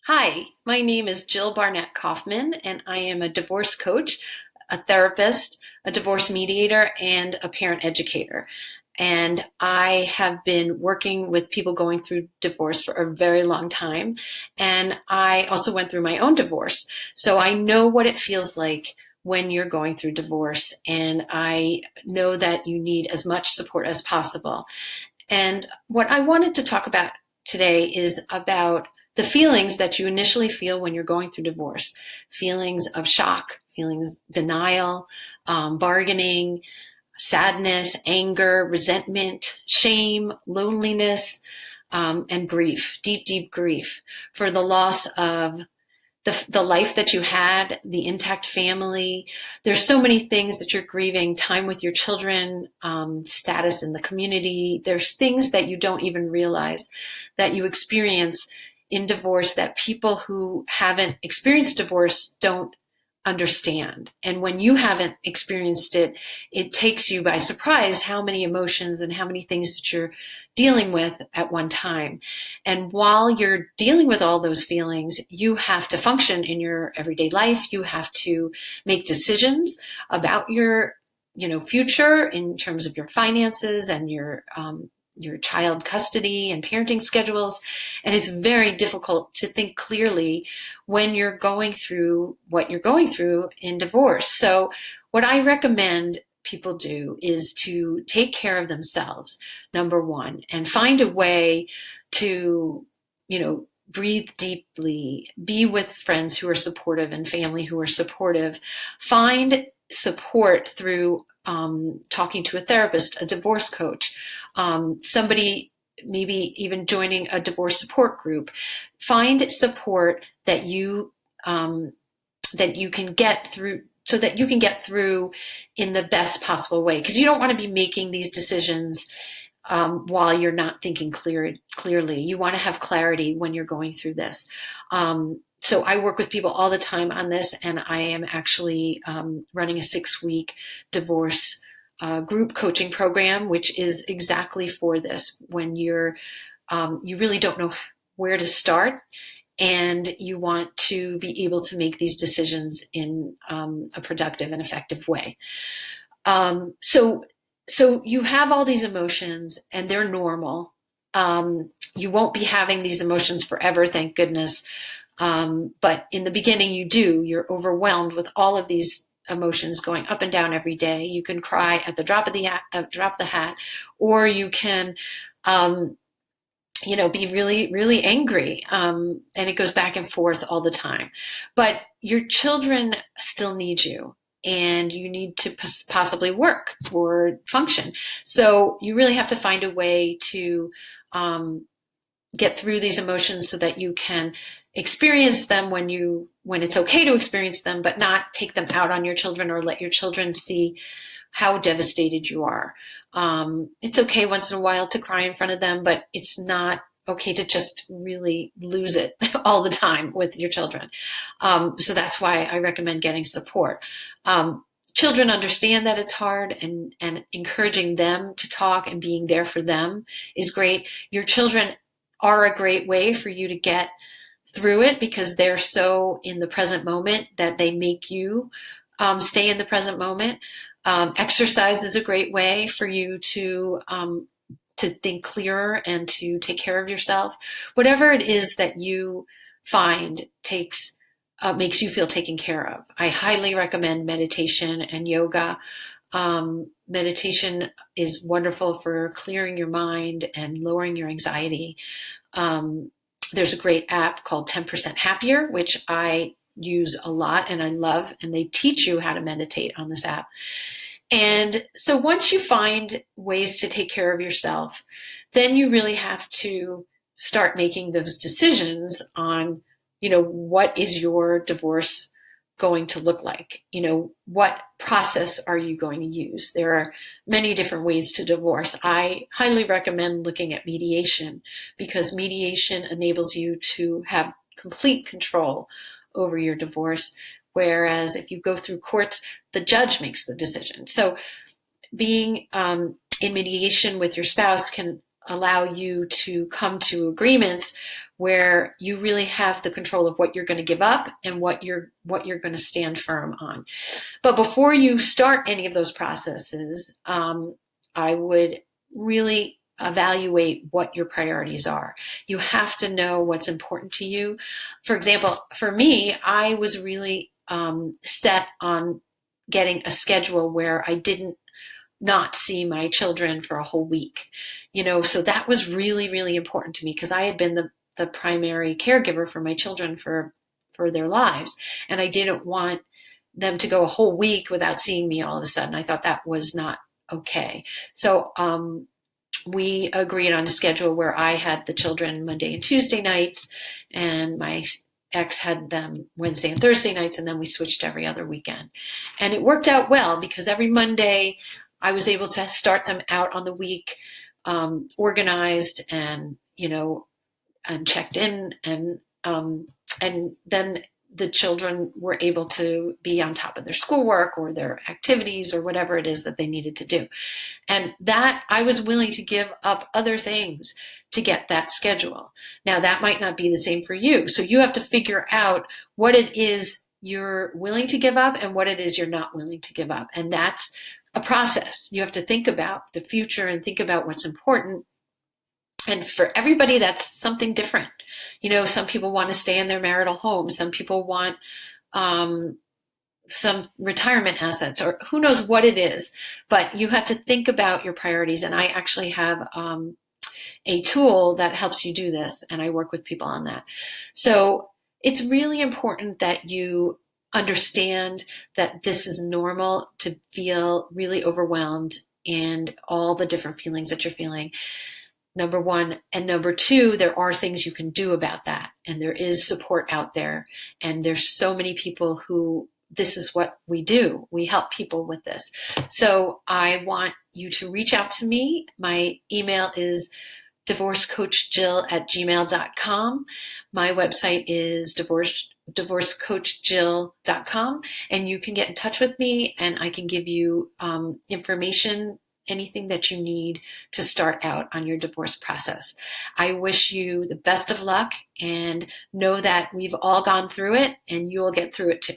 Hi, my name is Jill Barnett Kaufman, and I am a divorce coach, a therapist, a divorce mediator, and a parent educator. And I have been working with people going through divorce for a very long time. And I also went through my own divorce. So I know what it feels like when you're going through divorce. And I know that you need as much support as possible. And what I wanted to talk about today is about the feelings that you initially feel when you're going through divorce. Feelings of shock, feelings, denial, bargaining, sadness, anger, resentment, shame, loneliness, and grief, deep, deep grief for the loss of the life that you had, the intact family. There's so many things that you're grieving, time with your children, status in the community. There's things that you don't even realize that you experience in divorce that people who haven't experienced divorce don't understand. And when you haven't experienced it, it takes you by surprise how many emotions and how many things that you're dealing with at one time. And while you're dealing with all those feelings, you have to function in your everyday life. You have to make decisions about your future in terms of your finances and your child custody and parenting schedules. And it's very difficult to think clearly when you're going through what you're going through in divorce. So what I recommend people do is to take care of themselves, number one, and find a way to, breathe deeply, be with friends who are supportive and family who are supportive, find support through talking to a therapist, a divorce coach, somebody maybe even joining a divorce support group. Find support that you can get through so that you can get through in the best possible way, because you don't want to be making these decisions while you're not thinking clearly. You want to have clarity when you're going through this. So I work with people all the time on this, and I am actually running a 6-week divorce group coaching program, which is exactly for this. When you really don't know where to start, and you want to be able to make these decisions in a productive and effective way. So you have all these emotions, and they're normal. You won't be having these emotions forever, thank goodness. But in the beginning, you do. You're overwhelmed with all of these emotions going up and down every day. You can cry at the drop of the hat, or you can be really, really angry. And it goes back and forth all the time. But your children still need you, and you need to possibly work or function. So you really have to find a way to get through these emotions so that you can experience them when it's okay to experience them, but not take them out on your children or let your children see how devastated you are. It's okay once in a while to cry in front of them, but it's not okay to just really lose it all the time with your children. So that's why I recommend getting support. Children understand that it's hard, and encouraging them to talk and being there for them is great. Your children are a great way for you to get through it, because they're so in the present moment that they make you stay in the present moment. Exercise is a great way for you to think clearer and to take care of yourself. Whatever it is that you find makes you feel taken care of. I highly recommend meditation and yoga. Meditation is wonderful for clearing your mind and lowering your anxiety. There's a great app called 10% Happier, which I use a lot and I love, and they teach you how to meditate on this app. And so once you find ways to take care of yourself, then you really have to start making those decisions on, what is your divorce going to look like? What process are you going to use? There are many different ways to divorce. I highly recommend looking at mediation, because mediation enables you to have complete control over your divorce. Whereas if you go through courts, the judge makes the decision. So being in mediation with your spouse can allow you to come to agreements where you really have the control of what you're going to give up and what you're going to stand firm on. But before you start any of those processes, I would really evaluate what your priorities are. You have to know what's important to you. For example, for me, I was really set on getting a schedule where I didn't not see my children for a whole week. So that was really, really important to me because I had been the primary caregiver for my children for their lives. And I didn't want them to go a whole week without seeing me all of a sudden. I thought that was not okay. So we agreed on a schedule where I had the children Monday and Tuesday nights, and my ex had them Wednesday and Thursday nights, and then we switched every other weekend. And it worked out well because every Monday I was able to start them out on the week, organized and, and checked in, and then the children were able to be on top of their schoolwork or their activities or whatever it is that they needed to do. And that I was willing to give up other things to get that schedule. Now that might not be the same for you. So you have to figure out what it is you're willing to give up and what it is you're not willing to give up. And that's a process. You have to think about the future and think about what's important. And for everybody, that's something different. Some people want to stay in their marital home. Some people want some retirement assets, or who knows what it is. But you have to think about your priorities. And I actually have a tool that helps you do this, and I work with people on that. So it's really important that you understand that this is normal to feel really overwhelmed and all the different feelings that you're feeling. Number one. And number two, there are things you can do about that. And there is support out there. And there's so many people who this is what we do. We help people with this. So I want you to reach out to me. My email is divorcecoachjill@gmail.com. My website is divorcecoachjill.com. And you can get in touch with me and I can give you information, anything that you need to start out on your divorce process. I wish you the best of luck and know that we've all gone through it and you'll get through it too.